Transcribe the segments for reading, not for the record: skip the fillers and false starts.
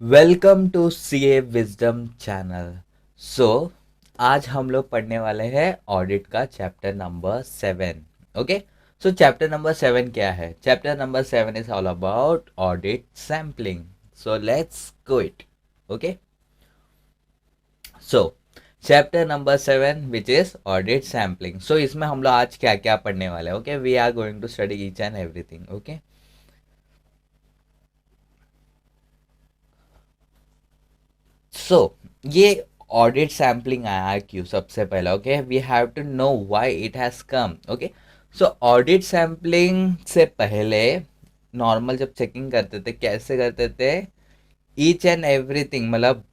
Welcome to CA wisdom channel. So आज हम लोग पढ़ने वाले हैं ऑडिट का chapter number 7। Okay, so chapter number 7 क्या है? Chapter number 7 is all about audit sampling. So let's go it. Okay, so chapter number 7 which is audit sampling. So इसमें हम लोग आज क्या क्या पढ़ने वाले हैं? Okay, we are going to study each and everything. Okay, so ये ऑडिट सैम्पलिंग आया क्यों? सबसे पहले okay, we have to know why it has come. Okay, so audit sampling से पहले नॉर्मल जब चेकिंग करते थे कैसे करते थे? ईच एंड एवरीथिंग, मतलब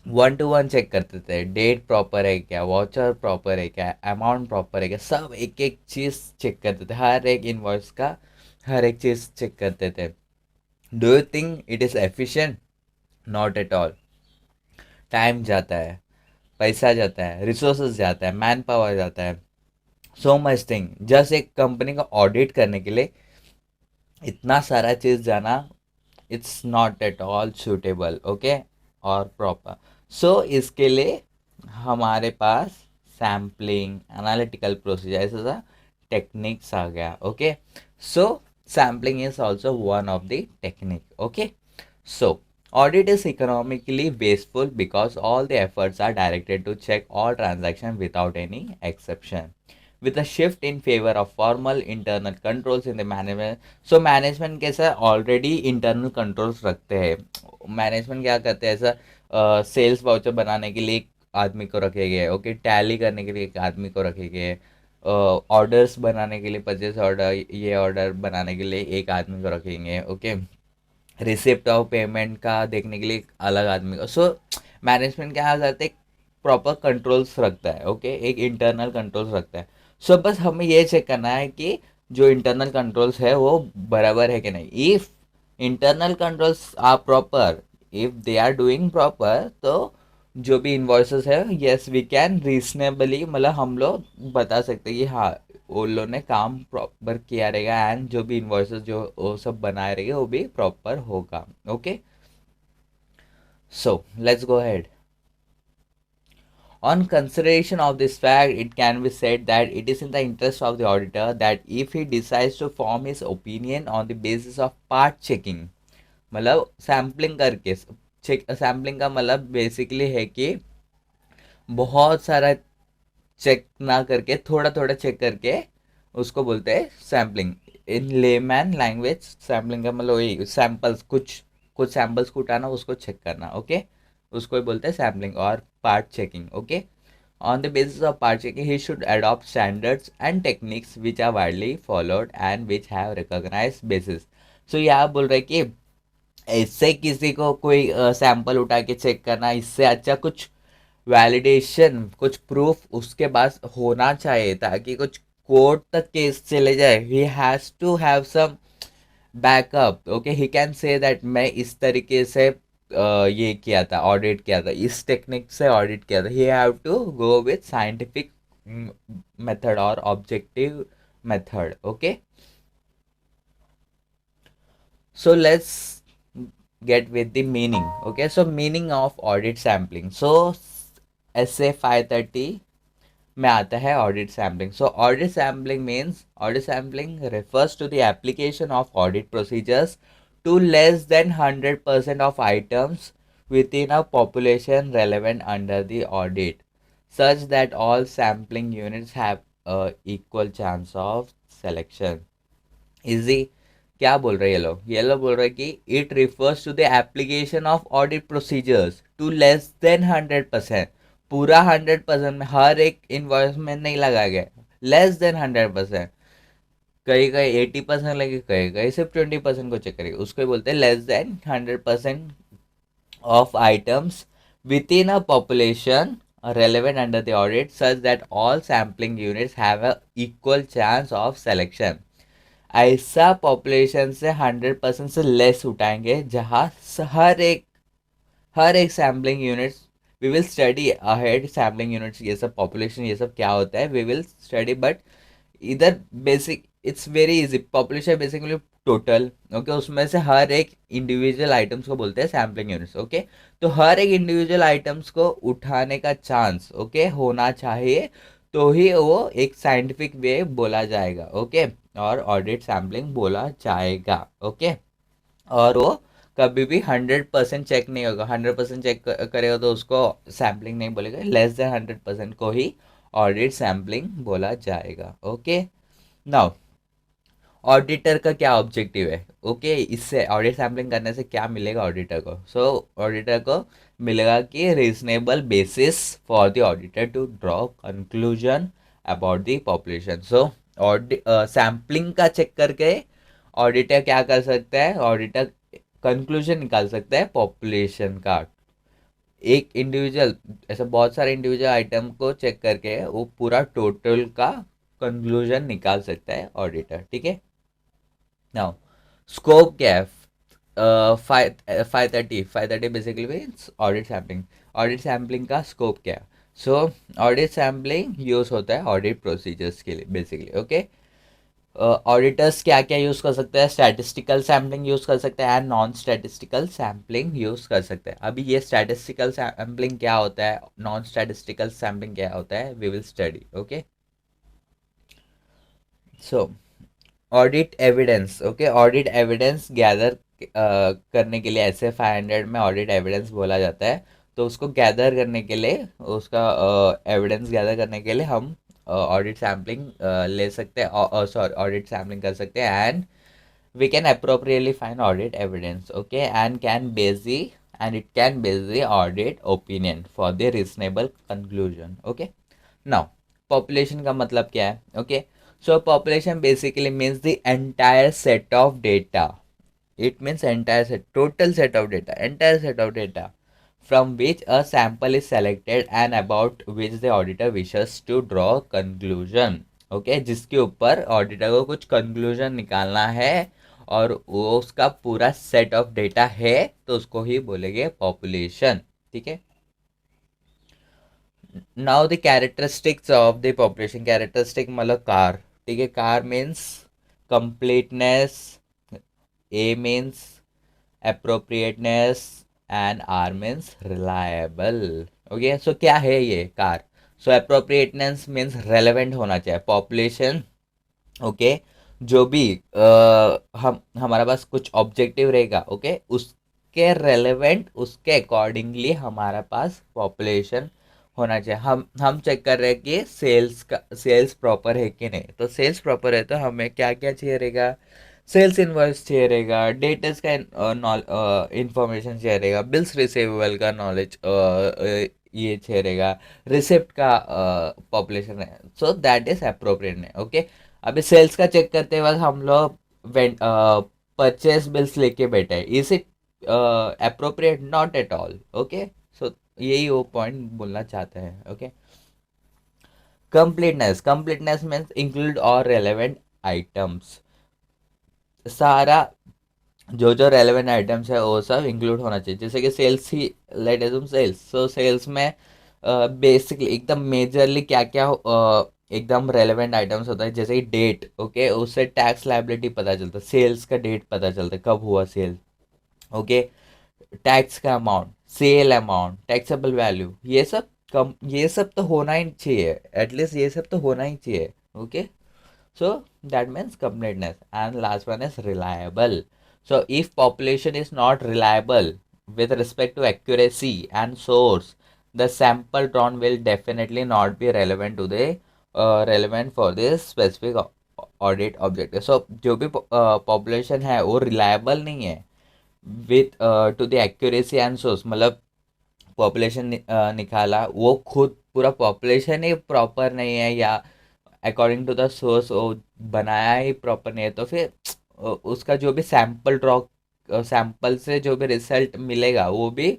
वन टू वन चेक करते थे। डेट प्रॉपर है क्या, वाउचर प्रॉपर है क्या, अमाउंट प्रॉपर है क्या, सब एक एक चीज़ चेक करते थे। हर एक इनवॉइस का हर एक चीज़ चेक करते थे। Do you think it is efficient? Not at all. Time जाता है, पैसा जाता है, रिसोर्सेज जाता है, मैन पावर जाता है, सो मच थिंग। जस्ट एक कंपनी का ऑडिट करने के लिए इतना सारा चीज़ जाना, it's not at all suitable. Okay, और प्रॉपर। सो इसके लिए हमारे पास सैम्पलिंग, एनालिटिकल प्रोसीजर, ऐसा टेक्निक्स आ गया। Okay, so sampling is also one of the technique. Okay, so audit is economically wasteful because all the efforts are directed to check all transactions without any exception. With a shift in favor of formal internal controls in the management, so management कैसा already internal controls रखते हैं। Management क्या करते हैं? ऐसा sales voucher बनाने के लिए एक आदमी को रखे गए, ओके, टैली करने के लिए एक आदमी को रखे गए, ऑर्डर्स बनाने के लिए, परचेज ऑर्डर, ये ऑर्डर बनाने के लिए एक आदमी को रखेंगे, ओके, रिसिप्ट ऑफ पेमेंट का देखने के लिए एक अलग आदमी का। सो मैनेजमेंट क्या करते हैं? प्रॉपर कंट्रोल्स रखता है, ओके, एक इंटरनल कंट्रोल्स रखता है। सो बस हमें ये चेक करना है कि जो इंटरनल कंट्रोल्स है वो बराबर है कि नहीं। If internal controls are proper, if they are doing proper, तो जो भी इन्वॉइसेस है, यस वी कैन रीजनेबली, मतलब हम लोग बता सकते हैं कि हाँ वो लोग ने काम प्रॉपर किया रहेगा, एंड जो भी इन्वॉइसेस जो वो सब बनाए रहेंगे वो भी प्रॉपर होगा। Okay, so let's go ahead. On consideration of this fact, it can be said that it is in the interest of the auditor that if he decides to form his opinion on the basis of part checking, मतलब sampling करके, check sampling का मतलब basically है कि बहुत सारा check ना करके थोड़ा थोड़ा चेक करके उसको बोलते हैं सैम्पलिंग। इन लेमैन लैंग्वेज सैम्पलिंग का मतलब वही सैम्पल्स, कुछ कुछ सैम्पल्स को उठाना, उसको चेक करना। ओके, उसको ही बोलते हैं सैम्पलिंग और part checking. Okay, on the basis of part checking he should adopt standards and techniques which are widely followed and which have recognized basis. So यहाँ बोल रहे कि इससे किसी को कोई सैंपल उठा के चेक करना, इससे अच्छा कुछ वैलिडेशन, कुछ प्रूफ उसके पास होना चाहिए ताकि कुछ कोर्ट तक केस चले जाए। He has to have some backup. Okay, he can say that मैं इस तरीके से ये किया था, ऑडिट किया था, इस टेक्निक से ऑडिट किया था। He have to go with scientific method और objective method. Okay, so let's get with the meaning. Okay, so meaning of audit sampling. So SA 530 में आता है audit sampling. So audit sampling means, audit sampling refers to the application of audit procedures to less than 100% of items within a population relevant under the audit, such that all sampling units have a equal chance of selection. Easy. क्या बोल रहे हैं ये लोग बोल रहे हैं कि it refers to the application of audit procedures to less than 100%। पूरा 100% में हर एक इन्वॉइस में नहीं लगाया गया, लेस देन 100%। कहीं कहीं 80% लगे, कहीं कहीं सिर्फ 20% को चेक करेगा, उसको बोलते हैं less than 100% of items within a population relevant under the audit, such that all sampling units have a equal chance of selection। ऐसा पॉपुलेशन से 100% से लेस उठाएंगे जहाँ हर एक sampling units, we will study ahead sampling units, ये सब population, ये सब क्या होता है वी विल स्टडी। बट इधर basic it's very easy. Population basically total, okay, उसमें से हर एक इंडिविजुअल आइटम्स को बोलते हैं सैम्पलिंग यूनिट्स, ओके। तो हर एक इंडिविजुअल आइटम्स को उठाने का चांस, ओके, होना चाहिए, तो ही वो एक साइंटिफिक वे बोला जाएगा, ओके, और ऑडिट सैम्पलिंग बोला जाएगा, ओके। और वो कभी भी 100% चेक नहीं होगा, 100% चेक करेगा तो उसको सैम्पलिंग नहीं बोलेगा, लेस देन 100% को ही ऑडिट सैम्पलिंग बोला जाएगा, ओके। नाउ ऑडिटर का क्या ऑब्जेक्टिव है, ओके, इससे ऑडिट सैम्पलिंग करने से क्या मिलेगा ऑडिटर को? सो ऑडिटर को मिलेगा कि reasonable basis for the auditor to draw conclusion about the population. So sampling का चेक करके ऑडिटर क्या कर सकता है? ऑडिटर कंक्लूजन निकाल सकता है पॉपुलेशन का। एक इंडिविजुअल, ऐसा बहुत सारे इंडिविजुअल आइटम को चेक करके वो पूरा टोटल का कंक्लूजन निकाल सकता है ऑडिटर, ठीक है। नाउ स्कोप क्या है? 530 basically means audit sampling. Audit sampling का स्कोप क्या है? सो ऑडिट सैम्पलिंग यूज होता है ऑडिट प्रोसीजर्स के लिए बेसिकली, ओके। ऑडिटर्स क्या क्या यूज कर सकते हैं? स्टैटिस्टिकल सैम्पलिंग यूज कर सकते हैं and non statistical sampling use कर सकते हैं। अभी ये स्टैटिस्टिकल सैम्पलिंग क्या होता है, नॉन स्टैटिस्टिकल सैम्पलिंग क्या होता है, we will study, okay. So audit evidence, okay, audit evidence gather करने के लिए, ऐसे 500 में ऑडिट एविडेंस बोला जाता है। तो उसको गैदर करने के लिए, उसका एविडेंस गैदर करने के लिए हम ऑडिट सैम्पलिंग ले सकते हैं, सॉरी, ऑडिट सैम्पलिंग कर सकते हैं, and we can appropriately find audit evidence, okay, and it can base the audit opinion for the reasonable conclusion, okay. Now population का मतलब क्या है? Okay, so population basically means the entire set of data. It means entire set, total set of data, entire set of data from which a sample is selected and about which the auditor wishes to draw conclusion, okay, जिसके ऊपर auditor को कुछ conclusion निकालना है और वो उसका पूरा सेट ऑफ डेटा है, तो उसको ही बोलेंगे पॉपुलेशन, ठीक है। Now the characteristics of the population. Characteristic मतलब कार, ठीक है। CAR means completeness, A means appropriateness and R means reliable, okay. So क्या है ये CAR? So appropriateness means relevant होना चाहिए पॉपुलेशन, ओके। जो भी हम हमारे पास कुछ ऑब्जेक्टिव रहेगा, ओके, उसके रेलेवेंट, उसके अकॉर्डिंगली हमारे पास पॉपुलेशन होना चाहिए। हम चेक कर रहे हैं कि सेल्स प्रॉपर है कि नहीं। तो सेल्स प्रॉपर है तो हमें क्या क्या चाहिए रहेगा? सेल्स इनवॉइस चाहिए रहेगा, डेटर्स का इंफॉर्मेशन चाहिए रहेगा, बिल्स रिसीवेबल का नॉलेज ये चाहिए रहेगा, रिसिप्ट का पॉपुलेशन है, so that is appropriate, okay. अभी सेल्स का चेक करते वक्त हम लोग परचेस बिल्स लेके बैठे हैं, is it appropriate? Not at all, okay. So यही वो पॉइंट बोलना चाहते हैं, okay. Completeness means include all relevant items. सारा जो जो रेलेवेंट आइटम्स है वो सब इंक्लूड होना चाहिए। जैसे कि सेल्स ही, let assume sales, so sales में बेसिकली एकदम मेजरली क्या क्या एकदम रेलेवेंट आइटम्स होता है, जैसे कि डेट, ओके, उससे टैक्स लायबिलिटी पता चलता है, सेल्स का डेट पता चलता है कब हुआ सेल, ओके। टैक्स का amount, sale amount, taxable value, ये सब तो होना ही चाहिए, एटलीस्ट ये सब तो होना ही चाहिए, okay. So that means completeness. And last one is reliable. So if population is not reliable with respect to accuracy and source, the sample drawn will definitely not be relevant to the relevant for this specific audit objective. So जो भी population है वो reliable नहीं है with to the accuracy and source, मतलब population निकाला वो खुद पूरा पॉपुलेशन ही प्रॉपर नहीं है, या अकॉर्डिंग टू द सोर्स वो बनाया ही प्रॉपर नहीं है, तो फिर उसका जो भी सैंपल ड्रॉ, सैंपल से जो भी रिजल्ट मिलेगा वो भी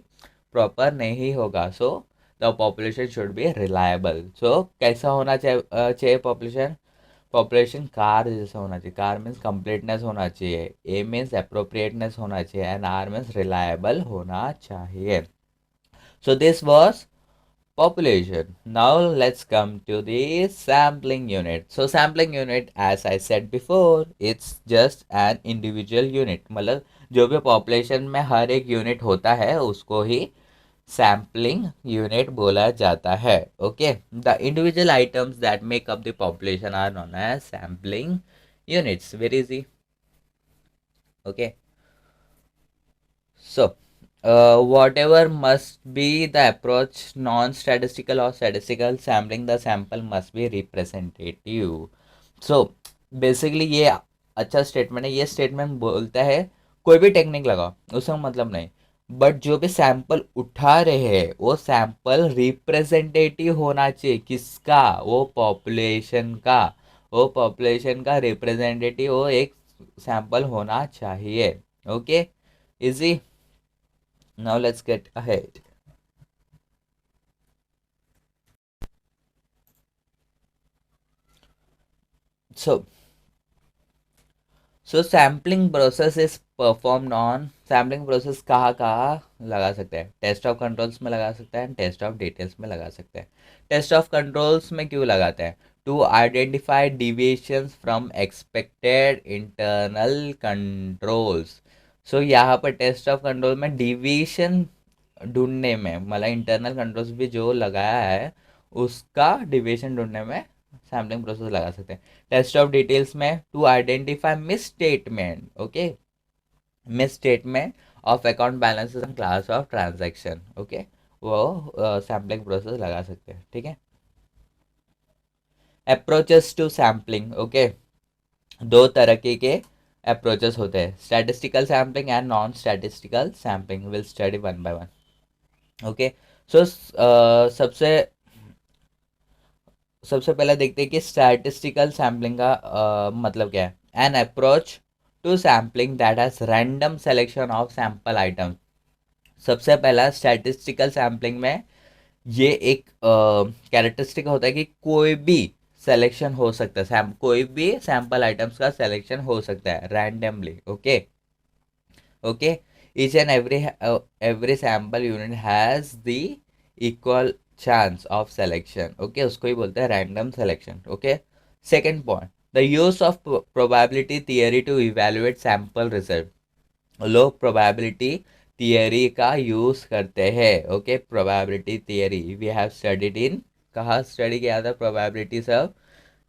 प्रॉपर नहीं होगा। So the population should be reliable. So कैसा होना चाहिए पॉपुलेशन? पॉपुलेशन कार जैसा होना चाहिए। कार मीन्स कंप्लीटनेस होना चाहिए, ए मीन्स अप्रोप्रिएटनेस होना चाहिए, एंड आर मीन्स रिलायबल होना चाहिए। So this was population. Now let's come to the sampling unit. So sampling unit, as I said before, it's just an individual unit. मतलब जो भी population में हर एक unit होता है उसको ही sampling unit बोला जाता है. Okay, the individual items that make up the population are known as sampling units. Very easy. Okay, so whatever must be the approach, non-statistical or statistical sampling, the sample must be representative. So basically ये अच्छा statement है. ये statement बोलता है कोई भी technique लगाओ उसका मतलब नहीं, बट जो भी सैंपल उठा रहे हैं वो सैंपल रिप्रेजेंटेटिव होना चाहिए. किसका? वो पॉपुलेशन का रिप्रेजेंटेटिव वो एक सैंपल होना चाहिए. Okay, easy. Now let's get ahead. So, sampling process is performed on. Sampling process कहाँ कहाँ लगा सकते हैं? टेस्ट ऑफ कंट्रोल्स में लगा सकते हैं, टेस्ट ऑफ डिटेल्स में लगा सकते हैं. टेस्ट ऑफ कंट्रोल्स में क्यों लगाते हैं? To identify deviations from expected internal controls. So यहाँ पर टेस्ट ऑफ कंट्रोल में डिविएशन ढूंढने में, मतलब इंटरनल कंट्रोल्स भी जो लगाया है उसका डिविएशन ढूंढने में सैम्पलिंग प्रोसेस लगा सकते हैं. टेस्ट ऑफ डिटेल्स में to identify misstatement. Okay, misstatement of account balances and class of transaction. Okay, वो सैम्पलिंग प्रोसेस लगा सकते हैं. ठीक है. Approaches to sampling. ओके, दो तरह के अप्रोचेस होते हैं, statistical sampling and non statistical sampling. Will study one by one. Okay, so सबसे पहले देखते हैं कि स्टैटिस्टिकल सैम्पलिंग का मतलब क्या है. An approach to sampling that has random selection of sample item. सबसे पहला स्टैटिस्टिकल सैम्पलिंग में ये एक कैरेक्टरिस्टिक होता है कि कोई भी सिलेक्शन हो सकता है, कोई भी सैम्पल आइटम्स का सिलेक्शन हो सकता है randomly. Okay, okay, each and every sample unit has the equal chance of selection. Okay, उसको ही बोलते हैं random selection. Okay, second point, the use of probability theory to evaluate sample result. लोग probability theory का use करते हैं. Okay, probability theory we have studied in, कहाँ स्टडी किया था प्रोबेबिलिटी सब?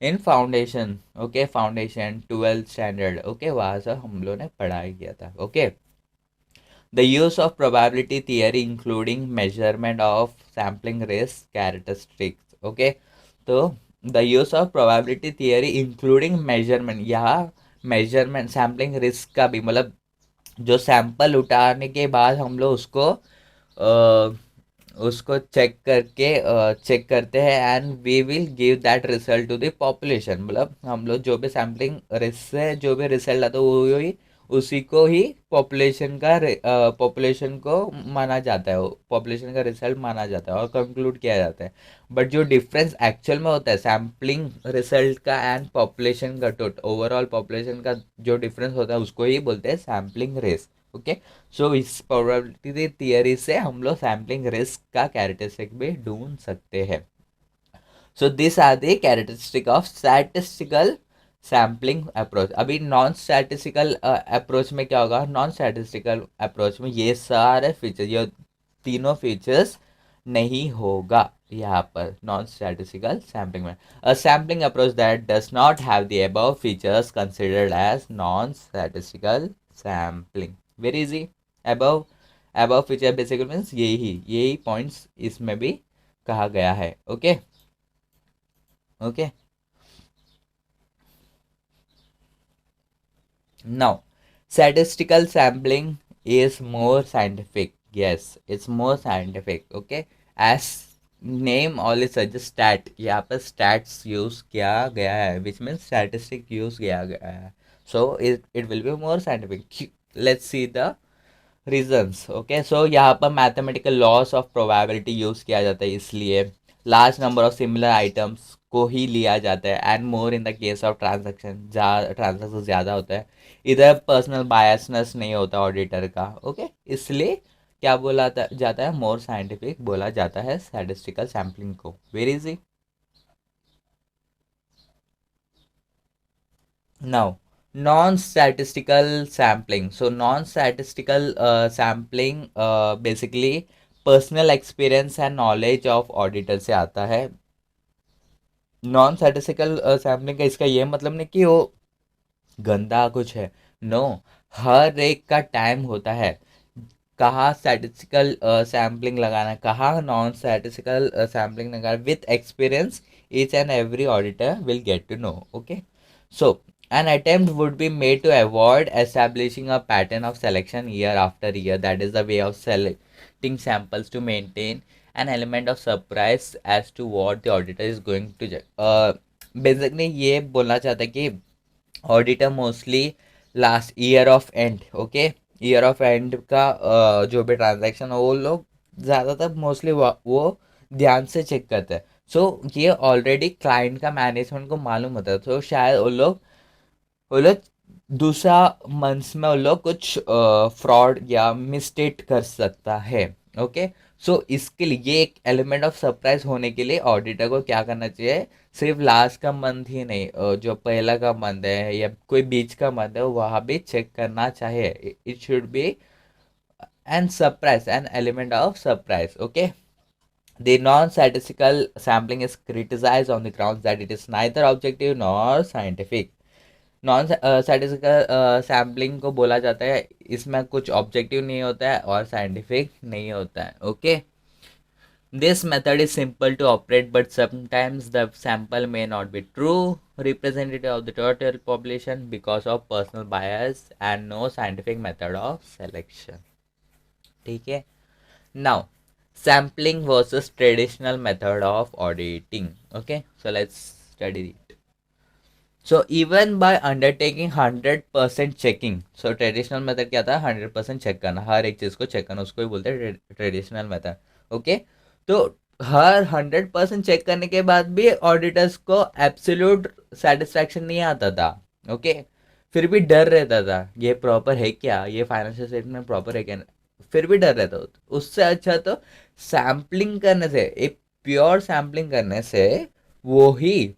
In foundation. Okay, foundation 12th standard. Okay, वहाँ से हम लोग ने पढ़ाई किया था. Okay, the use of probability theory including measurement of sampling risk characteristics. Okay, तो the use of probability theory including measurement, यहाँ मेजरमेंट सैम्पलिंग रिस्क का भी, मतलब जो सैंपल उठाने के बाद हम लोग उसको चेक करते हैं and we will give that result to the population. मतलब हम लोग जो भी सैम्पलिंग रिस्क से जो भी रिजल्ट आता है वो ही उसी को ही पॉपुलेशन को माना जाता है, पॉपुलेशन का रिजल्ट माना जाता है और कंक्लूड किया जाता है. बट जो डिफरेंस एक्चुअल में होता है सैम्पलिंग रिजल्ट का एंड पॉपुलेशन का, ओवरऑल पॉपुलेशन का जो डिफरेंस होता है उसको ही बोलते हैं सैम्पलिंग रिस्क. ओके, सो इस प्रोबेबिलिटी थियरी से हम लोग सैम्पलिंग रिस्क का कैरेक्टरिस्टिक भी ढूंढ सकते हैं. So this are the characteristic of statistical sampling approach. अभी नॉन स्टैटिस्टिकल अप्रोच में क्या होगा? नॉन स्टैटिस्टिकल अप्रोच में ये सारे फीचर्स, ये तीनों फीचर्स नहीं होगा यहाँ पर नॉन स्टैटिस्टिकल सैम्पलिंग में. A sampling approach that does not have the above features considered as non statistical sampling. Very easy. Above above feature basically means यही पॉइंट्स इसमें भी कहा गया है. Okay, okay. Now, statistical sampling is more scientific. Yes, it's more scientific. Okay, as name always suggests, stat. यहाँ पर stats use किया गया है, which means statistic use किया गया है. So it will be more scientific. Let's see the reasons. Okay, so यहाँ पर mathematical laws of probability use किया जाता है, इसलिए large number of similar items को ही लिया जाता है and more in the case of transaction ज़्यादा होता है. इधर पर्सनल बायसनेस नहीं होता ऑडिटर का. ओके, इसलिए क्या बोला जाता है, मोर साइंटिफिक बोला जाता है स्टैटिस्टिकल सैम्पलिंग को। Very easy. Now, non-statistical sampling. So, non-statistical sampling basically personal experience and knowledge of auditor से आता है। नॉन स्टैटिस्टिकल सैम्पलिंग का इसका ये मतलब नहीं कि वो गंदा कुछ है। नो, हर एक का टाइम होता है। कहाँ स्टैटिस्टिकल सैम्पलिंग लगाना है, कहाँ नॉन स्टैटिस्टिकल सैम्पलिंग लगाना, with experience each and every auditor will get to know. Okay, so an attempt would be made to avoid establishing a pattern of selection year after year. That is the way of selecting samples to maintain an element of surprise as to what the auditor is going to check. Basically ये बोलना चाहता है कि auditor mostly last year of and, okay, year of and का जो भी transaction है वो लोग ज़्यादातर मोस्टली वो ध्यान से चेक करते हैं। सो ये ऑलरेडी क्लाइंट का मैनेजमेंट को मालूम होता है, तो शायद वो लोग दूसरा मंथ्स में वो लोग कुछ फ्रॉड या मिस्टेक कर सकता है। ओके, सो इसके लिए ये एक एलिमेंट ऑफ सरप्राइज होने के लिए ऑडिटर को क्या करना चाहिए, सिर्फ लास्ट का मंथ ही नहीं, जो पहला का मंथ है या कोई बीच का मंथ है वहाँ भी चेक करना चाहिए। It should be an surprise, an element of surprise. Okay, the non-statistical sampling is criticized on the grounds that it is neither objective nor scientific. Non statistical sampling को बोला जाता है इसमें कुछ ऑब्जेक्टिव नहीं होता है और साइंटिफिक नहीं होता है। Okay, this method is simple to operate but sometimes the sample may not be true representative of the total population because of personal bias and no scientific method of selection. ठीक है, now sampling versus traditional method of auditing. Okay, so let's study it. So even by undertaking 100% checking, so traditional method क्या था, 100% check करना, हर एक चीज़ को check करना, उसको ही बोलते हैं ट्रेडिशनल मेथड। ओके, तो हर 100% चेक करने के बाद भी ऑडिटर्स को एब्सोल्यूट सेटिस्फैक्शन नहीं आता था। ओके, फिर भी डर रहता था, ये प्रॉपर है क्या, ये फाइनेंशियल स्टेटमेंट प्रॉपर है क्या, फिर भी डर रहता था। उससे अच्छा तो सैम्पलिंग करने से, एक प्योर सैम्पलिंग करने से वो ही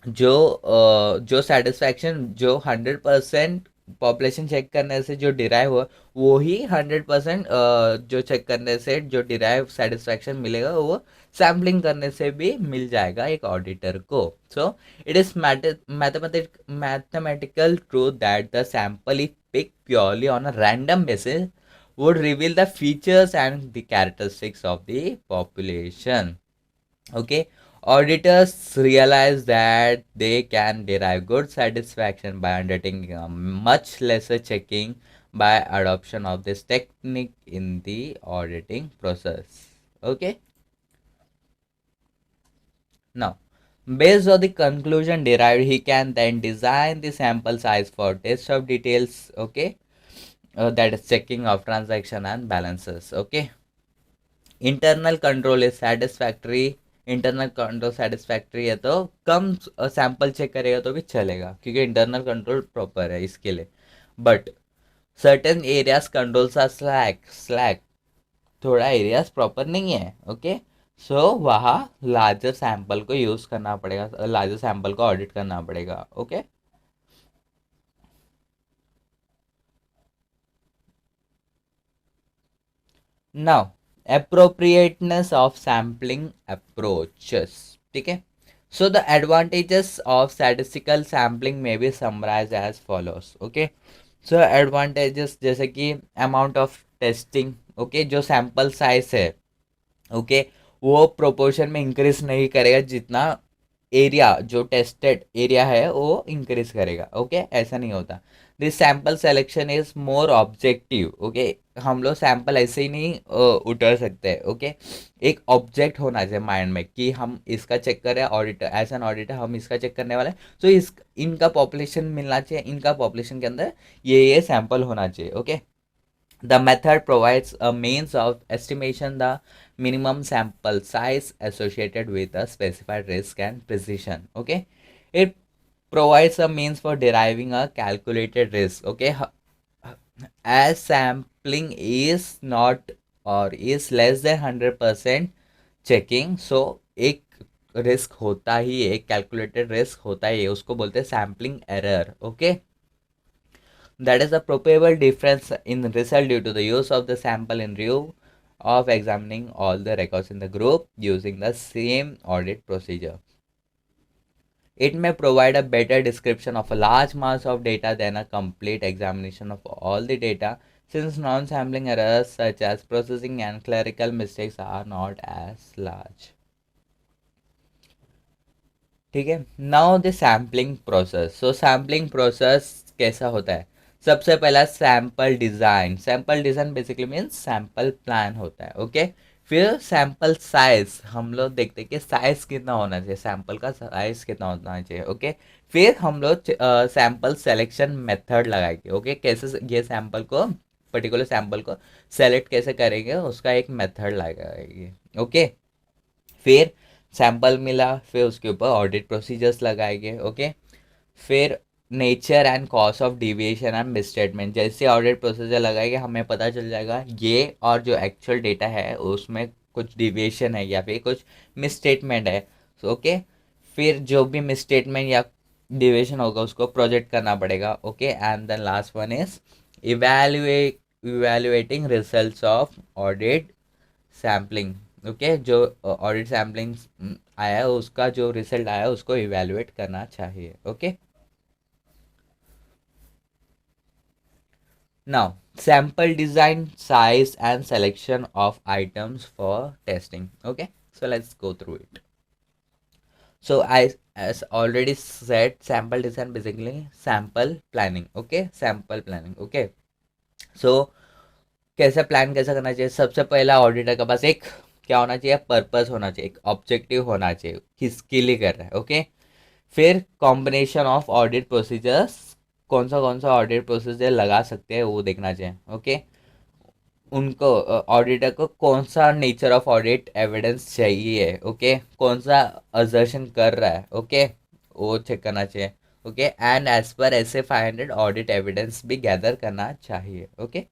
जो सेटिस्फैक्शन जो 100% पॉपुलेशन चेक करने से जो डिराइव हुआ, वो ही 100% जो चेक करने से जो डिराइव सेटिस्फैक्शन मिलेगा वो सैम्पलिंग करने से भी मिल जाएगा एक ऑडिटर को। So it is mathematical truth that the sample if picked purely on a random basis would reveal the features and the characteristics of the population. Okay, auditors realize that they can derive good satisfaction by undertaking a much lesser checking by adoption of this technique in the auditing process. Okay, now based on the conclusion derived, he can then design the sample size for test of details. Okay, that is checking of transaction and balances. Okay, internal control is satisfactory, internal control satisfactory है तो कम sample check करेगा तो भी चलेगा क्योंकि internal control proper है इसके लिए। But certain areas controls are slack, थोड़ा एरियाज प्रॉपर नहीं है। ओके, सो वहाँ लार्जर सैंपल को यूज़ करना पड़ेगा, लार्जर सैंपल को ऑडिट करना पड़ेगा। Okay, now appropriateness of sampling approaches. ठीक है, so the advantages of statistical sampling may be summarized as follows. Okay, so advantages जैसे कि amount of testing, okay, जो sample size है, ओके, वो प्रोपोर्शन में इंक्रीज नहीं करेगा जितना एरिया, जो टेस्टेड एरिया है वो इंक्रीज करेगा। ओके, ऐसा नहीं होता। This sample selection is more objective. Okay, हम लोग सैंपल ऐसे ही नहीं उतर सकते। ओके, एक ऑब्जेक्ट होना चाहिए माइंड में कि हम इसका चेक कर रहे हैं, ऑडिटर एज एन ऑडिटर हम इसका चेक करने वाले हैं, तो इस इनका पॉपुलेशन मिलना चाहिए, इनका पॉपुलेशन के अंदर ये सैंपल होना चाहिए। Okay, the method provides a means of estimation the minimum sample size associated with a specified risk and precision. Okay, it provides a means for deriving a calculated risk. Okay, as sampling is not और is less than 100% checking, सो एक risk होता ही है, एक calculated risk होता ही है, उसको बोलते हैं sampling error. Okay, that is a probable difference in result due to the use of the sample in lieu of examining all the records in the group using the same audit procedure. It may provide a better description of a large mass of data than a complete examination of all the data, since non-sampling errors such as processing and clerical mistakes are not as large. ठीक है. Now the sampling process. So sampling process कैसा होता है? सबसे पहला sample design. Sample design basically means sample plan होता है. Okay, फिर सैम्पल साइज. हम लोग देखते हैं कि साइज कितना होना चाहिए, सैम्पल का साइज कितना होना चाहिए. ओके, फिर हम लोग सैम्पल सेलेक्शन मेथड लगाएंगे. ओके, कैसे ये सैम्पल को, पर्टिकुलर सैम्पल को सेलेक्ट कैसे करेंगे, उसका एक मेथड लगाएंगे. ओके, फिर सैम्पल मिला, फिर उसके ऊपर ऑडिट प्रोसीजर्स लगाएंगे. ओके, फिर nature and cause of deviation and misstatement. जैसे ऑडिट प्रोसीजर लगाएंगे हमें पता चल जाएगा ये और जो एक्चुअल डेटा है उसमें कुछ डिविएशन है या फिर कुछ मिसस्टेटमेंट है. ओके, फिर जो भी मिसस्टेटमेंट या डिविएशन होगा उसको प्रोजेक्ट करना पड़ेगा. Okay, and then last one is evaluating results of audit sampling. Okay, जो ऑडिट सैम्पलिंग आया है उसका जो रिजल्ट आया है उसको इवेलुएट करना चाहिए. Okay, now sample design, size and selection of items for testing. Okay, so let's go through it. So I, as already said, sample design basically sample planning. Okay, sample planning. Okay, so कैसे plan कैसे करना चाहिए? सबसे पहला auditor के पास एक क्या होना चाहिए? पर्पस होना चाहिए, एक ऑब्जेक्टिव होना चाहिए, किसके लिए कर रहा है. ओके, फिर कॉम्बिनेशन ऑफ ऑडिट प्रोसीजर्स, कौन सा ऑडिट प्रोसीजर लगा सकते हैं वो देखना चाहिए. ओके, उनको ऑडिटर को कौन सा नेचर ऑफ ऑडिट एविडेंस चाहिए. ओके, कौन सा अजर्शन कर रहा है. ओके, वो चेक करना चाहिए. ओके, एंड एज पर ऐसे 500 ऑडिट एविडेंस भी गैदर करना चाहिए. ओके,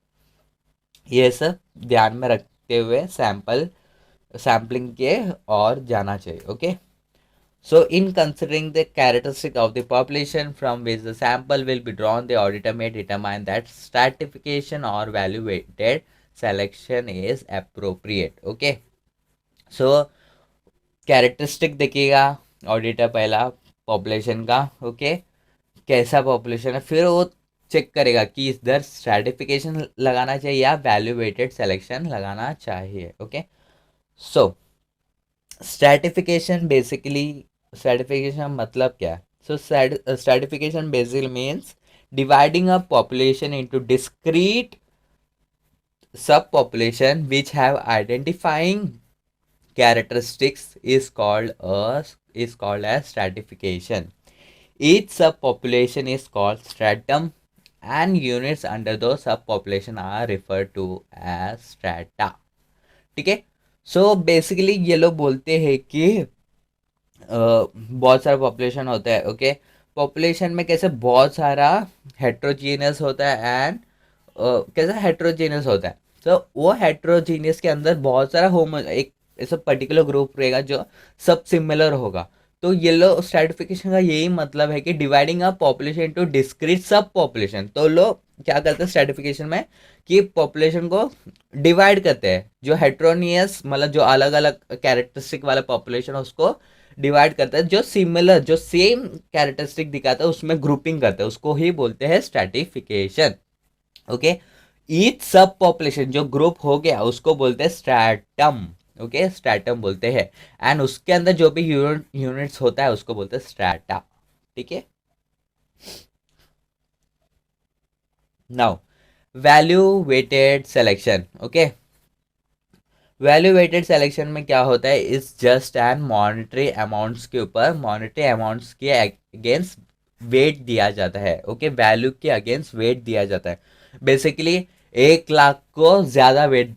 ये सब ध्यान में रखते हुए सैम्पलिंग के और जाना चाहिए. Okay, so in considering the characteristic of the population from which the sample will be drawn, the auditor may determine that stratification or value weighted selection is appropriate. Okay, so characteristic देखिएगा auditor पहला population का. Okay, कैसा population है, फिर वो check करेगा कि इधर स्ट्रैटिफिकेशन लगाना चाहिए या वैल्यूएटेड सिलेक्शन लगाना चाहिए. Okay, so stratification basically, stratification मतलब क्या है? So stratification basically means dividing a population into discrete sub population which have identifying characteristics is called as stratification. Each subpopulation is called stratum and units under those subpopulation are referred to as strata. ठीक है, so basically ये लोग बोलते हैं कि बहुत सारा population होता है. ओके, पॉपुलेशन में कैसे बहुत सारा हेट्रोजीनियस होता है एंड कैसा हेट्रोजीनियस होता है. तो वो हेट्रोजीनियस के अंदर बहुत सारा एक ऐसा पर्टिकुलर ग्रुप रहेगा जो सब सिमिलर होगा. तो ये लोग स्ट्रैटिफिकेशन का यही मतलब है कि dividing a population into discrete sub population. तो लोग क्या करते हैं स्ट्रैटिफिकेशन में कि पॉपुलेशन को डिवाइड करते हैं, जो हेट्रोनियस मतलब जो अलग अलग कैरेक्टरिस्टिक वाला पॉपुलेशन है उसको डिवाइड करता है, जो सिमिलर जो सेम कैरेक्टरिस्टिक दिखाता है उसमें ग्रुपिंग करते हैं, उसको ही बोलते हैं स्ट्रैटिफिकेशन. ओके, ईच सब पॉपुलेशन जो ग्रुप हो गया उसको बोलते हैं स्ट्रैटम. ओके, स्ट्रैटम बोलते हैं, एंड उसके अंदर जो भी यूनिट्स होता है उसको बोलते हैं स्ट्रैटा. ठीक है, now value weighted selection. Okay, value weighted selection में क्या होता है? Is just and monetary amounts के ऊपर मॉनिटरी अमाउंट्स के अगेंस्ट वेट दिया जाता है. ओके, वैल्यू के अगेंस्ट वेट दिया जाता है. बेसिकली 1 लाख को ज़्यादा वेट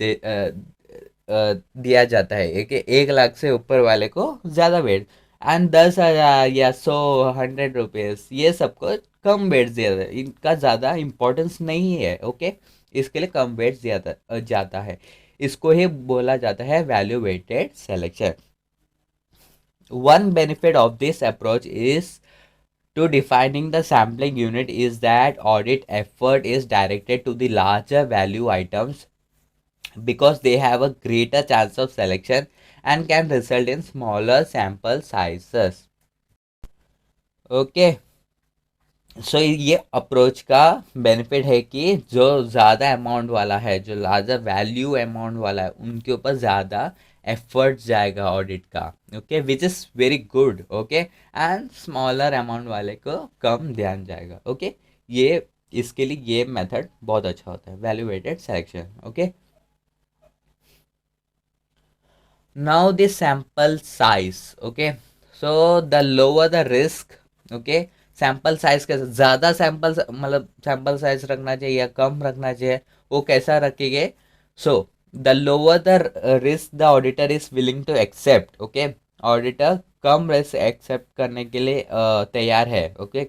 दिया जाता है. 1 लाख से ऊपर वाले को ज़्यादा वेट, एंड 10,000 या 100 100 रुपीज़ ये सबको कम वेट दिया जाता है, इनका ज़्यादा इम्पोर्टेंस नहीं है. ओके, इसके लिए कम वेट जाता है। इसको ही बोला जाता है value weighted selection. One benefit of this approach is to defining the sampling unit is that audit effort is directed to the larger value items because they have a greater chance of selection and can result in smaller sample sizes. Okay, सो ये approach का benefit है कि जो ज़्यादा amount वाला है, जो larger value amount वाला है, उनके ऊपर ज़्यादा एफर्ट जाएगा ऑडिट का। Okay, which is very good. Okay, and smaller amount वाले को कम ध्यान जाएगा। ओके, ये इसके लिए ये मेथड बहुत अच्छा होता है, value weighted selection. Okay, now the sample size. Okay, so the lower the risk. Okay, sample size कैसे, ज़्यादा सैम्पल मतलब सैम्पल साइज रखना चाहिए या कम रखना चाहिए, वो कैसा रखेंगे। So the lower the risk the auditor is willing to accept. Okay, auditor कम रिस्क एक्सेप्ट करने के लिए तैयार है। Okay,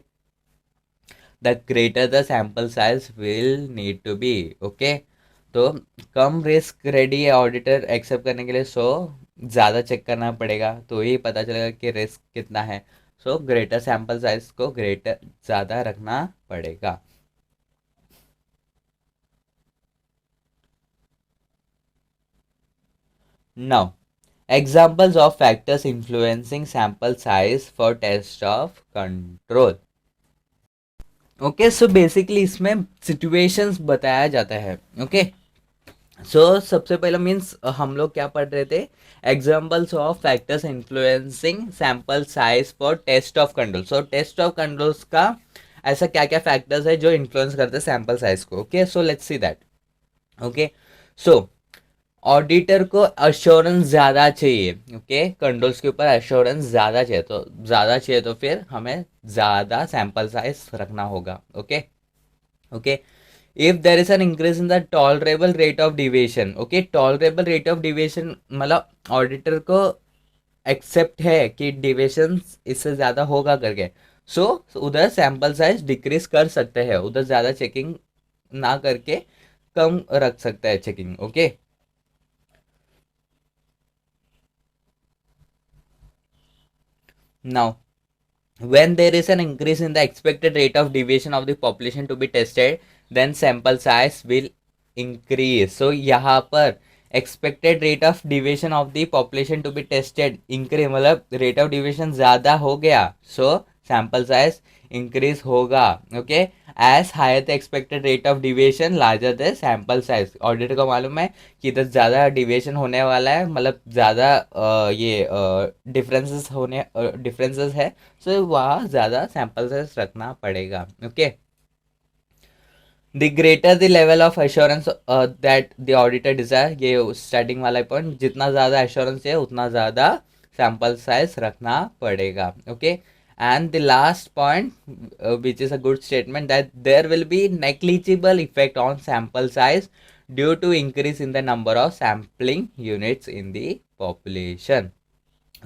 the greater the sample size will need to be. Okay, तो कम रिस्क रेडी है ऑडिटर एक्सेप्ट करने के लिए, सो ज़्यादा चेक करना पड़ेगा तो ही पता चलेगा कि रिस्क कितना है। सो ग्रेटर सैम्पल साइज को ग्रेटर ज़्यादा रखना पड़ेगा। Now examples of factors influencing sample size for test of control. Okay, so basically इसमें सिचुएशंस बताया जाता है। ओके, सो सबसे पहला मीन्स हम लोग क्या पढ़ रहे थे, examples of factors influencing sample size for test of control. So test of controls का ऐसा क्या क्या फैक्टर्स है जो इन्फ्लुएंस करते हैं सैम्पल साइज को। Okay, so let's see that. Okay, so auditor को अश्योरेंस ज़्यादा चाहिए। ओके, कंट्रोल्स के ऊपर अश्योरेंस ज़्यादा चाहिए, तो ज़्यादा चाहिए तो फिर हमें ज़्यादा सैम्पल साइज रखना होगा। Okay, okay, if there is an increase in the tolerable rate of deviation। okay, tolerable rate of deviation मतलब ऑडिटर को एक्सेप्ट है कि डिविएशन इससे ज़्यादा होगा करके, सो उधर सैम्पल साइज डिक्रीज कर सकते हैं, उधर ज़्यादा चेकिंग ना करके कम रख सकता है checking. Okay, now when there is an increase in the expected rate of deviation of the population to be tested then sample size will increase। so यहाँ पर expected rate of deviation of the population to be tested increase मतलब rate of deviation ज़्यादा हो गया, so sample size increase होगा। Okay, as higher the expected rate of deviation larger the sample size. Auditor को मालूम है कि इधर ज़्यादा डिविएशन होने वाला है, मतलब ज़्यादा ये डिफरेंसेस है, सो वहाँ ज़्यादा सैम्पल साइज रखना पड़ेगा। Okay, the greater the level of assurance that the auditor desire, ये स्टार्टिंग वाला पॉइंट, जितना ज़्यादा एश्योरेंस है उतना ज़्यादा सैम्पल साइज रखना पड़ेगा। Okay, and the last point which is a good statement that there will be negligible effect on sample size due to increase in the number of sampling units in the population।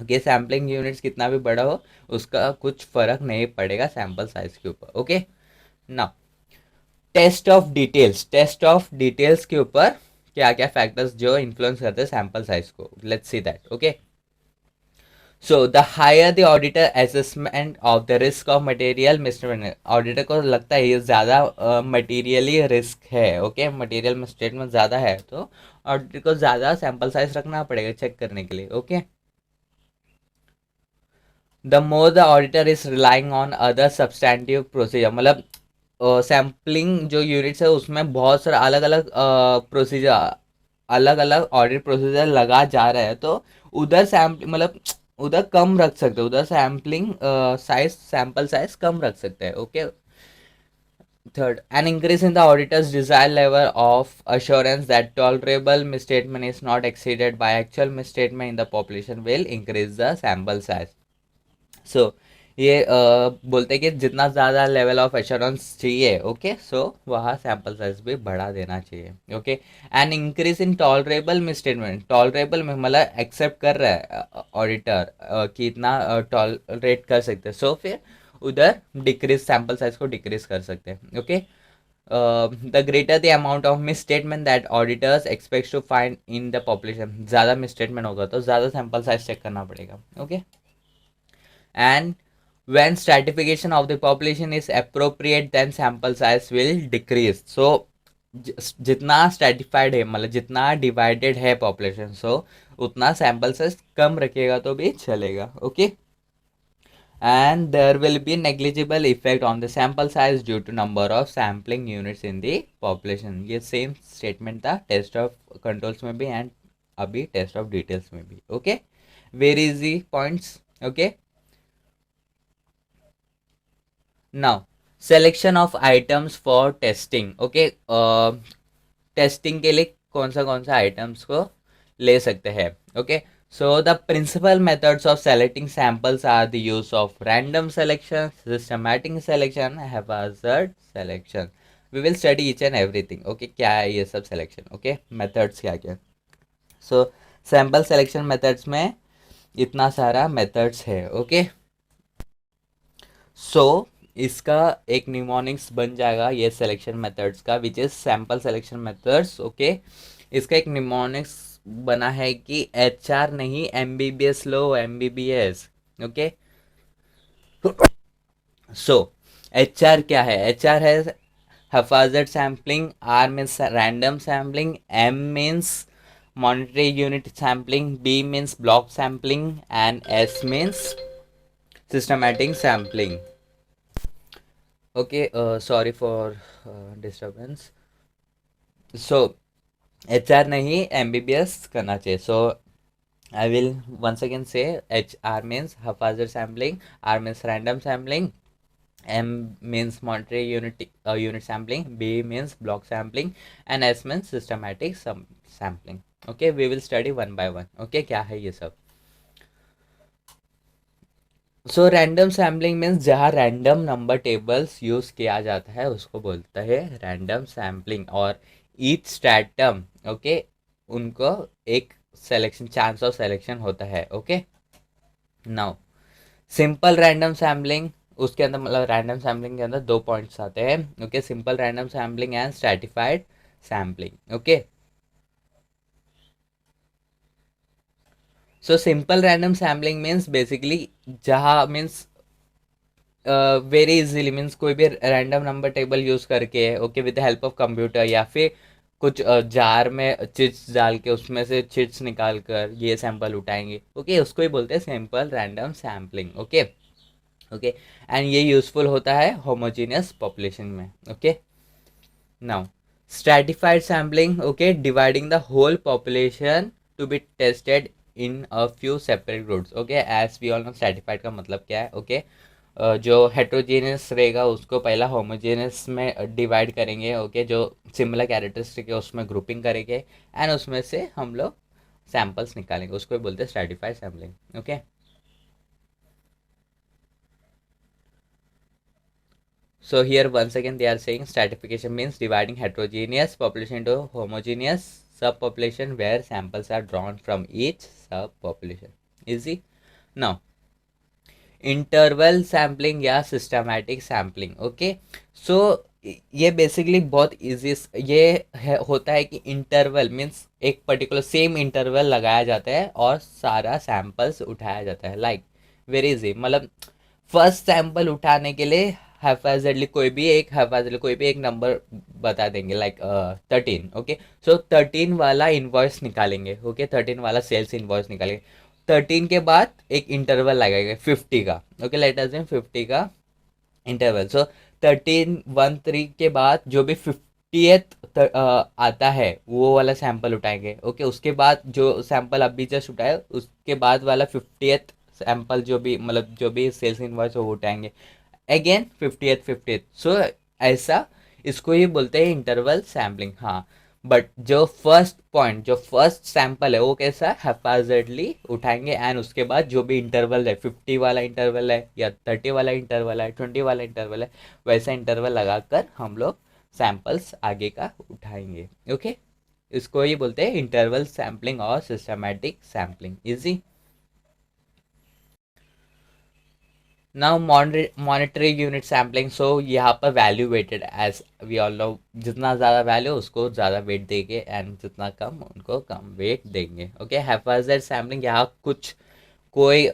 Okay, sampling units कितना भी बड़ा हो उसका कुछ फर्क नहीं पड़ेगा sample size के ऊपर। Okay, now test of details के ऊपर क्या क्या फैक्टर्स जो इन्फ्लुएंस करते हैं सैम्पल साइज को, let's see that. Okay, so the higher the auditor assessment of the risk of material misstatement, auditor को लगता है ये ज़्यादा मटेरियली रिस्क है। ओके, मटेरियल मिसस्टेटमेंट ज़्यादा है तो ऑडिटर को ज़्यादा सैम्पल साइज रखना पड़ेगा चेक करने के लिए। Okay, the more the auditor is relying on other substantive procedure, मतलब सैम्पलिंग जो यूनिट्स है उसमें बहुत सारा अलग अलग प्रोसीजर, अलग अलग ऑडिट प्रोसीजर लगा जा रहा है, तो उधर सैम्पल मतलब उधर कम रख सकते हैं, उधर सैम्पलिंग साइज सैम्पल साइज कम रख सकते हैं। Okay, third, an increase in the auditor's desired level of assurance that tolerable misstatement is not exceeded by actual misstatement in the population will increase the sample size। सो ये बोलते हैं कि जितना ज़्यादा level of assurance चाहिए, okay, सो वहाँ sample size भी बढ़ा देना चाहिए। Okay, and increase in tolerable misstatement, tolerable में मतलब एक्सेप्ट कर रहा है ऑडिटर कि इतना टॉलरेट कर सकते हैं, सो फिर उधर डिक्रीज सैम्पल साइज को डिक्रीज कर सकते हैं। Okay, the greater the amount of misstatement that auditors expect to find in the population, ज़्यादा मिस स्टेटमेंट होगा तो ज़्यादा सैंपल साइज चेक करना पड़ेगा. Okay. And when stratification of the population is appropriate then sample size will decrease. So जितना stratified है मतलब जितना डिवाइडेड है पॉपुलेशन सो उतना सैंपल साइज कम रखिएगा तो भी चलेगा. Okay. and there will be negligible effect on the sample size due to number of sampling units in the population. ये सेम स्टेटमेंट था टेस्ट ऑफ कंट्रोल्स में भी एंड अभी टेस्ट ऑफ डिटेल्स में भी. Okay. Very easy points. Okay. Now selection of items for testing. Okay. Testing के लिए कौन सा आइटम्स को ले सकते हैं. Okay. So the principal methods of selecting samples are the use of random selection, systematic selection, haphazard selection. We will study each and everything. Okay, क्या है ये सब selection. Okay, methods क्या क्या. So sample selection methods में इतना सारा methods है. Okay. So इसका एक निमोनिक्स बन जाएगा ये सिलेक्शन मेथड्स का which is sample selection methods. Okay. इसका एक निमोनिक्स बना है कि HR नहीं MBBS लो MBBS. ओके. सो HR क्या है. HR है haphazard sampling, R means random sampling, M means monetary unit sampling, B means block sampling and S means systematic sampling. Okay, sorry for disturbance. So HR नहीं MBBS करना चाहिए. So I will once again say HR means haphazard sampling, R means random sampling, M means monetary unit sampling, B means block sampling and S means systematic sampling. Okay, we will study one by one. Okay, क्या है ये सब. So random sampling means जहाँ random number tables use किया जाता है उसको बोलता है रैंडम सैम्पलिंग. और ईच स्ट्रैटम ओके उनको एक सेलेक्शन चांस ऑफ सेलेक्शन होता है. Okay. Now simple random sampling उसके अंदर मतलब रैंडम सैम्पलिंग के अंदर दो पॉइंट्स आते हैं. Okay. Simple random sampling and stratified sampling. Okay. So simple random sampling means basically जहाँ मीन्स वेरी इजीली मीन्स कोई भी रैंडम नंबर टेबल यूज़ करके okay with the help of computer या फिर कुछ जार में चिट्स डाल के उसमें से चिट्स निकाल कर ये सैंपल उठाएंगे. ओके. उसको ही बोलते हैं simple random sampling. Okay. Okay. And ये यूज़फुल होता है होमोजीनियस पॉपुलेशन में. Okay. Now stratified sampling. Okay. Dividing the whole population to be tested in a few separate groups. Okay. As we all know stratified का मतलब क्या है. Okay. जो heterogeneous रहेगा उसको पहला होमोजीनियस में डिवाइड करेंगे. ओके. जो सिमिलर कैरेक्टरिस्टिक है उसमें ग्रुपिंग करेंगे एंड उसमें से हम लोग सैम्पल्स निकालेंगे. उसको बोलते हैं stratified sampling. Okay. So here once again they are saying stratification means dividing heterogeneous population into homogeneous subpopulation where samples are drawn from each subpopulation. Easy. Now interval sampling या systematic sampling. Okay. So ये basically बहुत easy ये होता है कि interval means एक particular same interval लगाया जाता है और सारा सैम्पल्स उठाया जाता है. लाइक वेरी इजी मतलब फर्स्ट सैम्पल उठाने के लिए हैफेजर्डली कोई भी एक नंबर बता देंगे लाइक 13. ओके. सो 13 वाला इन्वॉइस निकालेंगे. ओके. 13 वाला सेल्स इन्वॉइस निकालेंगे. 13 के बाद एक इंटरवल लगेगा 50 का. ओके. लेट अस 50 का इंटरवल. सो 13 के बाद जो भी 50th आता है वो वाला सैंपल उठाएंगे. ओके. उसके बाद जो सैंपल अभी जस्ट उठाए उसके बाद वाला 50th सैंपल जो भी मतलब जो भी सेल्स इनवॉइस वो उठाएंगे अगेन 50th. सो ऐसा इसको ही बोलते हैं इंटरवल सैम्पलिंग. हाँ. बट जो फर्स्ट सैंपल है वो कैसा हैफाजर्डली उठाएंगे एंड उसके बाद जो भी इंटरवल है 50 वाला इंटरवल है या 30 वाला इंटरवल है 20 वाला इंटरवल है वैसा इंटरवल लगाकर हम लोग सैंपल्स आगे का उठाएंगे. ओके. इसको ही बोलते हैं इंटरवल सैम्पलिंग और systematic sampling. Easy. Now monetary unit sampling, so यहाँ पर value weighted as we all know, जितना ज़्यादा वैल्यू उसको ज़्यादा वेट देंगे एंड जितना कम उनको कम वेट देंगे। ओके, हैफाजर्ड सैम्पलिंग, यहाँ कुछ कोई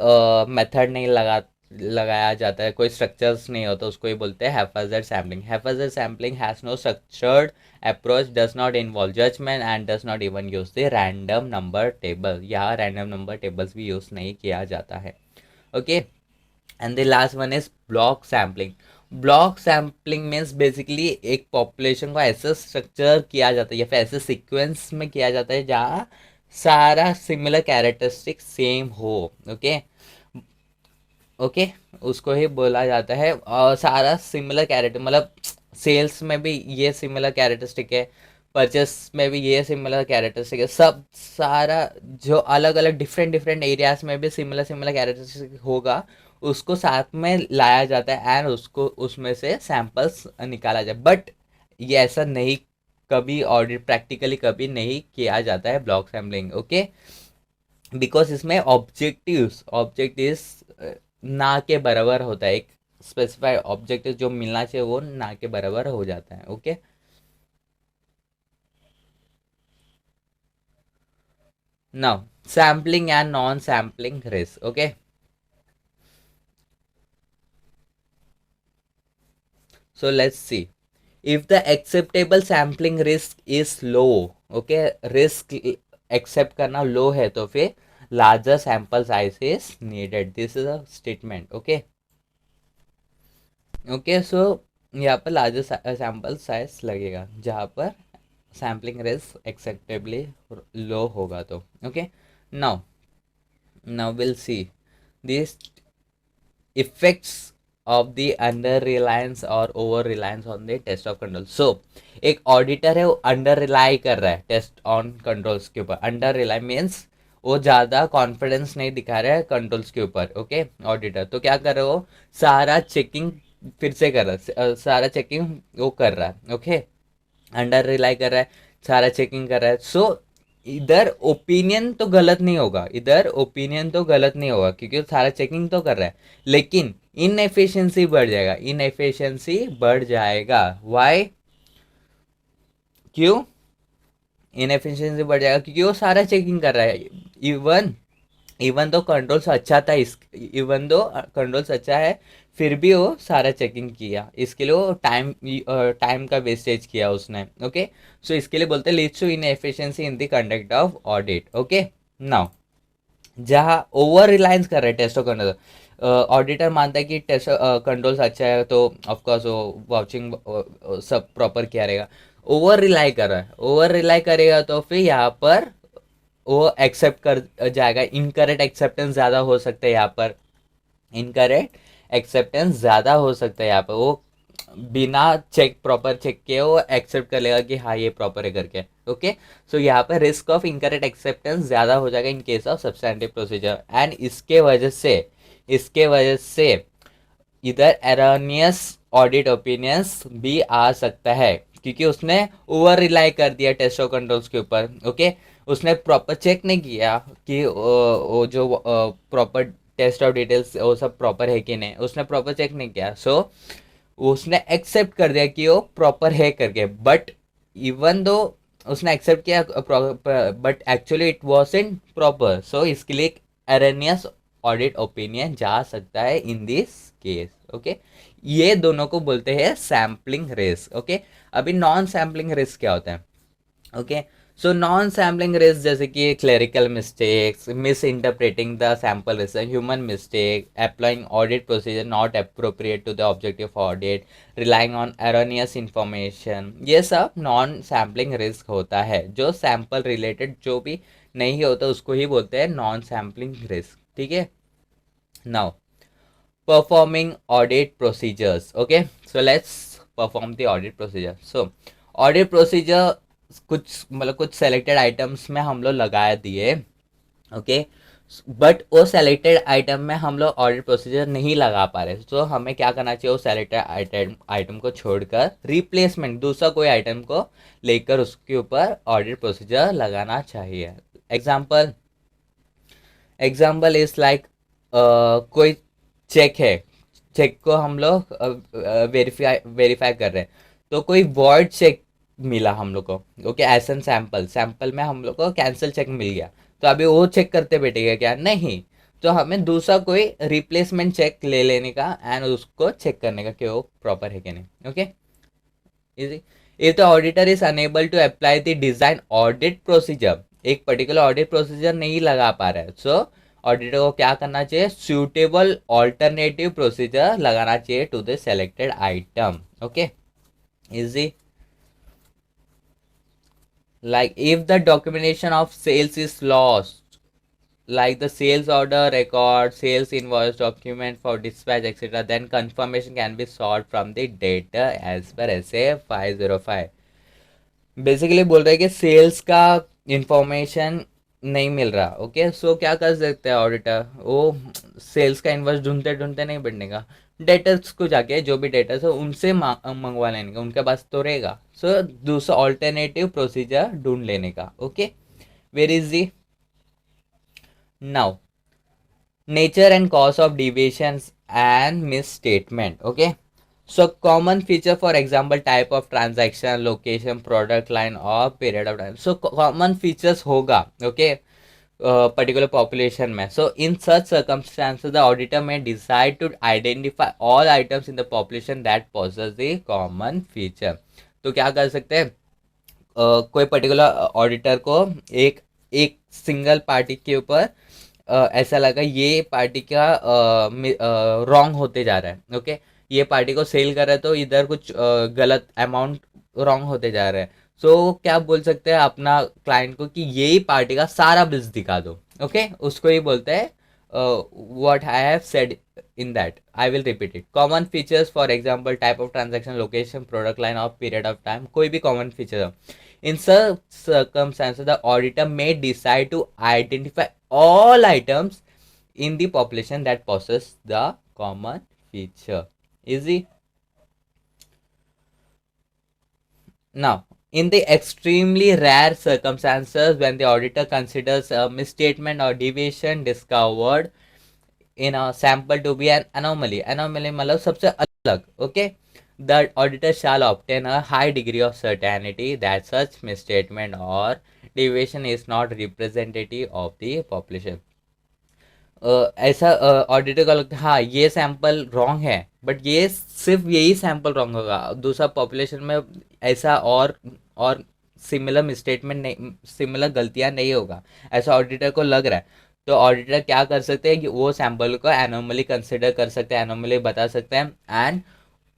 मेथड नहीं लगाया जाता है, कोई स्ट्रक्चर्स नहीं होता, उसको ही बोलते हैं haphazard sampling. Haphazard sampling has no structured approach, does not involve judgement and does not even use the random number table. यहाँ रैंडम नंबर टेबल्स भी यूज़ नहीं किया जाता है। Okay, and the last one is block sampling. Block sampling means basically एक population को ऐसे structure किया जाता है या फिर ऐसे सीक्वेंस में किया जाता है जहाँ सारा सिमिलर कैरेक्टरिस्टिक सेम हो। ओके, ओके, उसको ही बोला जाता है। और सारा सिमिलर कैरेक्टर, मतलब सेल्स में भी ये सिमिलर कैरेक्टरिस्टिक है, परचेस में भी ये सिमिलर कैरेक्टरिस्टिक है, सब सारा जो अलग अलग डिफरेंट डिफरेंट एरियाज में भी सिमिलर सिमिलर कैरेक्टरिस्टिक होगा, उसको साथ में लाया जाता है एंड उसको उसमें से सैंपल्स निकाला जाए। बट ये ऐसा नहीं, कभी ऑडिट प्रैक्टिकली कभी नहीं किया जाता है ब्लॉक सैम्पलिंग। ओके, बिकॉज इसमें ऑब्जेक्टिव ना के बराबर होता है, एक स्पेसिफाइड ऑब्जेक्टिव जो मिलना चाहिए वो ना के बराबर हो जाता है। Okay, now sampling and non sampling risk. Okay, so let's see, if the acceptable sampling risk is low, okay, risk accept करना low है तो फिर larger sample size is needed, this is a statement। okay, okay, so यहाँ पर larger sample size लगेगा जहाँ पर sampling risk acceptably low होगा तो। Okay, now now will see this effects of the under reliance और over reliance on the test of control. So एक auditor है, वो अंडर रिलाई कर रहा है टेस्ट ऑन कंट्रोल्स के ऊपर। अंडर रिलाई मीन्स वो ज़्यादा कॉन्फिडेंस नहीं दिखा रहा है कंट्रोल्स के ऊपर। ओके, ऑडिटर तो क्या कर रहे हो, सारा चेकिंग फिर से कर रहा है, सारा चेकिंग वो कर रहा है। ओके, अंडर रिलाई कर रहा है, सारा चेकिंग कर रहा है। सो इधर ओपिनियन तो गलत नहीं होगा, इधर ओपिनियन तो गलत नहीं होगा क्योंकि वो सारा चेकिंग तो कर रहा है, लेकिन इनएफिशिएंसी बढ़ जाएगा, इनएफिशिएंसी बढ़ जाएगा। वाई, क्यों इनएफिशिएंसी बढ़ जाएगा? क्योंकि वो सारा चेकिंग कर रहा है। इवन इवन तो कंट्रोल्स अच्छा था, इस इवन दो कंट्रोल्स अच्छा है, फिर भी वो सारा चेकिंग किया, इसके लिए वो टाइम का वेस्टेज किया उसने। ओके, सो इसके लिए बोलते हैं leads to inefficiency in the conduct of audit. Okay, now जहाँ ओवर रिलायंस कर रहे हैं टेस्ट कंट्रोल, ऑडिटर मानता है कि टेस्ट कंट्रोल्स अच्छा है तो ऑफकोर्स वो वाउचिंग सब प्रॉपर किया रहेगा। ओवर रिलाई कर रहा है, ओवर रिलाई करेगा तो फिर यहाँ पर वो एक्सेप्ट कर जाएगा, इनकरेक्ट एक्सेप्टेंस ज़्यादा हो सकता है यहाँ पर, इनकरेक्ट एक्सेप्टेंस ज़्यादा हो सकता है यहाँ पर। वो बिना चेक प्रॉपर चेक किए वो एक्सेप्ट कर लेगा कि हाँ ये प्रॉपर है करके। ओके, सो यहाँ पे रिस्क ऑफ इनकरेक्ट एक्सेप्टेंस ज़्यादा हो जाएगा in case of substantive procedure and इसके वजह से इधर एरोनियस ऑडिट ओपिनियंस भी आ सकता है क्योंकि उसने ओवर रिलाई कर दिया टेस्ट ऑफ कंट्रोल्स के ऊपर। ओके, उसने प्रॉपर चेक नहीं किया कि वो जो प्रॉपर टेस्ट ऑफ डिटेल्स वो सब प्रॉपर है कि नहीं, उसने प्रॉपर चेक नहीं किया। सो उसने एक्सेप्ट कर दिया कि वो प्रॉपर है करके, बट इवन दो उसने एक्सेप्ट किया but actually it was in proper. So इसके लिए एरेनियस ऑडिट ओपिनियन जा सकता है इन दिस केस। ओके, ये दोनों को बोलते हैं सैम्पलिंग रिस्क। ओके, अभी नॉन सैम्पलिंग रिस्क क्या होता है? Okay, so non sampling risk जैसे कि clerical mistakes, misinterpreting the sample risk, human mistake, applying audit procedure not appropriate to the objective audit, relying on erroneous information, ये सब non sampling risk होता है। जो सैम्पल रिलेटेड जो भी नहीं होता उसको ही बोलते हैं नॉन सैम्पलिंग रिस्क। ठीक है, now performing audit procedures। okay, so let's perform the audit procedure। so audit procedure कुछ मतलब कुछ सेलेक्टेड आइटम्स में हम लोग लगा दिए। ओके, बट वो सेलेक्टेड आइटम में हम लोग ऑडिट प्रोसीजर नहीं लगा पा रहे, तो हमें क्या करना चाहिए, वो सेलेक्टेड आइटम को छोड़कर रिप्लेसमेंट दूसरा कोई आइटम को लेकर उसके ऊपर ऑडिट प्रोसीजर लगाना चाहिए। एग्जाम्पल इज लाइक कोई चेक है, चेक को हम लोग वेरीफाई कर रहे हैं, तो कोई वॉइड चेक मिला हम लोग को, okay, as an sample, sample में हम लोग को कैंसिल चेक मिल गया, तो अभी वो चेक करते बैठेगा क्या? नहीं। तो हमें दूसरा कोई रिप्लेसमेंट चेक ले लेने का एंड उसको चेक करने का कि वो प्रॉपर है कि नहीं, okay, easy. If the auditor is unable to apply the design audit procedure, एक पर्टिकुलर ऑडिट प्रोसीजर नहीं लगा पा रहा है, सो ऑडिटर को क्या करना चाहिए? सुटेबल ऑल्टरनेटिव प्रोसीजर लगाना चाहिए to the selected item, okay, easy. Like if the documentation of sales is lost, like the sales order record, sales invoice document for dispatch, etc., then confirmation can be sought from the data as per SA 505। Basically बोल रहे हैं कि sales का information नहीं मिल रहा, okay, so क्या कर सकते हैं ऑडिटर? वो सेल्स का इन्वॉइस ढूंढते ढूंढते नहीं बढ़ने का, डेटर्स को जाके जो भी डेटर्स है उनसे मंगवा लेने का, उनके पास तो रहेगा, सो दूसरा ऑल्टरनेटिव प्रोसीजर ढूंढ लेने का, okay. Where is the now nature and cause of deviations and misstatement, okay, so common feature, for example, type of transaction, location, product line or period of time, so common features होगा, okay, particular population में, so in such circumstances the auditor may decide to identify all items in the population that possess the common feature। तो क्या कर सकते हैं? कोई particular auditor को एक एक सिंगल पार्टी के ऊपर ऐसा लगा ये पार्टी का रॉन्ग होते जा रहा है, ओके, ये पार्टी को सेल कर रहा है तो इधर कुछ गलत अमाउंट रॉन्ग होते जा रहे हैं, सो क्या बोल सकते हैं अपना क्लाइंट को कि यही पार्टी का सारा बिल्स दिखा दो, ओके, उसको ही बोलते हैं what I have said in that. I will repeat it. Common features, for example, type of transaction, location, product line, or period of time. कोई भी common feature हो. In such circumstances, the auditor may decide to identify all items in the population that possess the common feature. Easy. Now, in the extremely rare circumstances when the auditor considers a misstatement or deviation discovered in a sample to be an anomaly, anomaly मतलब सबसे अलग, okay, the auditor shall obtain a high degree of certainty that such misstatement or deviation is not representative of the population। ऐसा auditor का लगता है हाँ ये sample wrong है, बट ये सिर्फ यही सैंपल रॉन्ग होगा, दूसरा पॉपुलेशन में ऐसा और सिमिलर मिसस्टेटमेंट नहीं, सिमिलर गलतियां नहीं होगा, ऐसा ऑडिटर को लग रहा है। तो ऑडिटर क्या कर सकते हैं कि वो सैंपल को एनोमली कंसिडर कर सकते हैं, एनोमली बता सकते हैं, एंड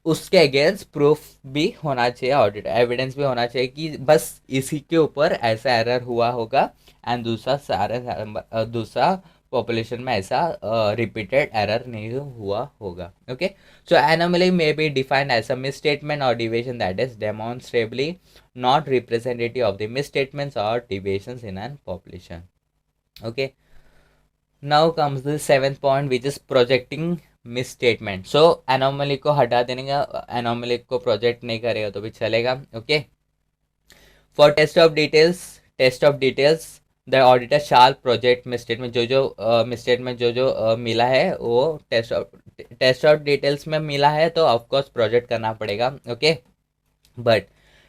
उसके अगेंस्ट प्रूफ भी होना चाहिए, ऑडिट एविडेंस भी होना चाहिए कि बस इसी के ऊपर ऐसा एरर हुआ होगा, एंड दूसरा पॉपुलेशन में ऐसा रिपीटेड एरर नहीं हुआ होगा, okay. So anomaly may be defined as a misstatement और deviation that is demonstrably not representative of the misstatements or deviations in an population, okay। Now comes the seventh point, which is projecting misstatement। so anomaly को हटा देने का, anomaly को project नहीं करेगा तो भी चलेगा, okay। for test of details the auditor shall project misstatement, जो मिसस्टेटमेंट जो मिला है वो टेस्ट ऑफ डिटेल्स में मिला है तो ऑफकोर्स प्रोजेक्ट करना पड़ेगा, okay. But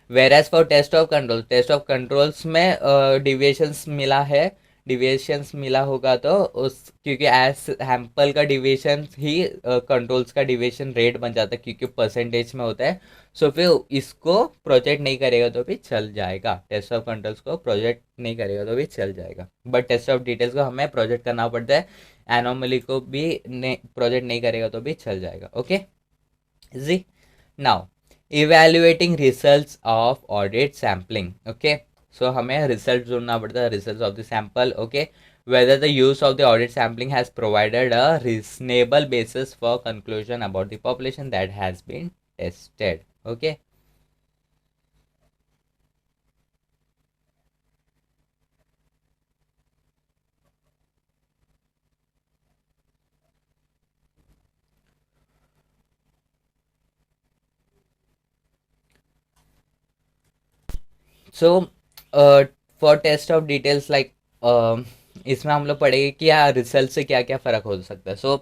whereas for test of controls में डिविएशंस मिला है, डिविएशंस मिला होगा तो उस क्योंकि एज सैम्पल का डिविएशन ही कंट्रोल्स का डिविएशन रेट बन जाता है क्योंकि परसेंटेज में होता है, सो फिर इसको प्रोजेक्ट नहीं करेगा तो भी चल जाएगा, टेस्ट ऑफ कंट्रोल्स को प्रोजेक्ट नहीं करेगा तो भी चल जाएगा, बट टेस्ट ऑफ डिटेल्स को हमें प्रोजेक्ट करना पड़ता है, एनोमली को भी प्रोजेक्ट नहीं करेगा तो भी चल जाएगा, ओके जी। Now evaluating results of audit sampling, okay, so हमें रिजल्ट ढूंढना पड़ता है, result of the sample, okay, whether the use of the audit sampling has provided a reasonable basis for conclusion about the population that has been tested, okay। So for test of details like इसमें हम लोग पढ़ेंगे कि यार result से क्या क्या फ़र्क हो सकता है। सो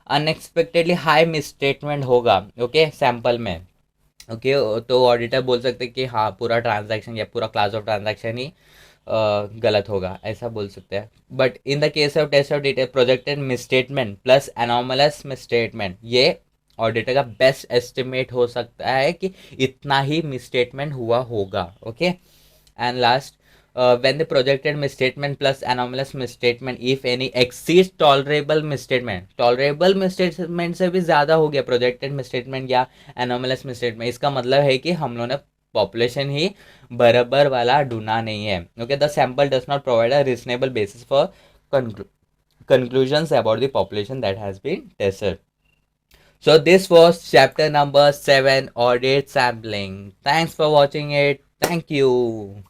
अनएक्सपेक्टेडली हाई मिसस्टेटमेंट होगा ओके सैंपल में ओके तो ऑडिटर बोल सकते हैं कि हाँ पूरा ट्रांजैक्शन या पूरा क्लास ऑफ ट्रांजैक्शन ही गलत होगा, ऐसा बोल सकते हैं. But in the case of test of detail projected misstatement plus anomalous misstatement, ये ऑडिटर का बेस्ट एस्टिमेट हो सकता है कि इतना ही मिसस्टेटमेंट हुआ होगा. Okay and last, when the projected misstatement plus anomalous misstatement if any exceeds tolerable misstatement से भी ज़्यादा हो गया projected misstatement या anomalous misstatement, इसका मतलब है कि हम लोगों ने पॉपुलेशन ही बराबर वाला ढूंढा नहीं है. Okay the sample does not provide a reasonable basis for conclusions about the population that has been tested. So this was chapter number 7, audit sampling. Thanks for watching it. Thank you.